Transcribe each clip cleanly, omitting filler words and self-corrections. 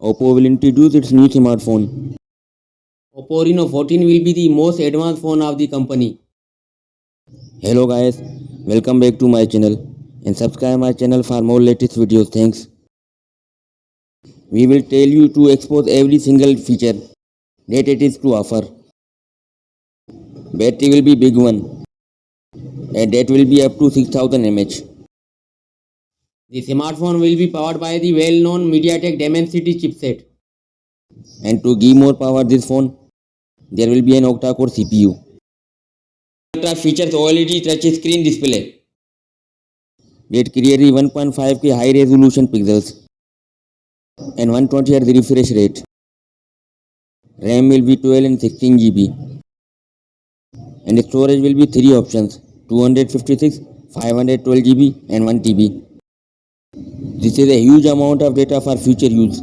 Oppo will introduce its new smartphone. Oppo Reno 14 will be the most advanced phone of the company. Hello guys, welcome back to my channel and subscribe my channel for more latest videos. Thanks. We will tell you to expose every single feature that it is to offer. Battery will be big one and that will be up to 6000 mAh. The smartphone will be powered by the well-known MediaTek Dimensity chipset. And to give more power this phone, there will be an octa-core CPU. Ultra features OLED touch screen display. That carries 1.5K high resolution pixels and 120Hz refresh rate. RAM will be 12 and 16 GB. And the storage will be 3 options: 256, 512 GB and 1 TB. This is a huge amount of data for future use.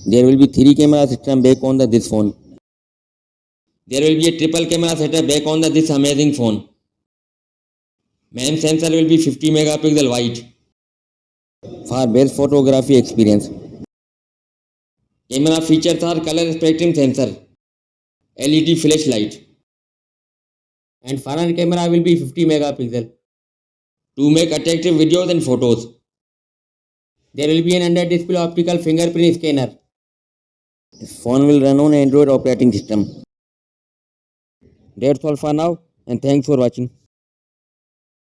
There will be 3 camera system back on this phone. There will be a triple camera setup back on this amazing phone. Main sensor will be 50 megapixel wide. For best photography experience. Camera features are color spectrum sensor, LED flashlight, and front camera will be 50 megapixel to make attractive videos and photos. There will be an under-display optical fingerprint scanner. This phone will run on Android operating system. That's all for now and thanks for watching.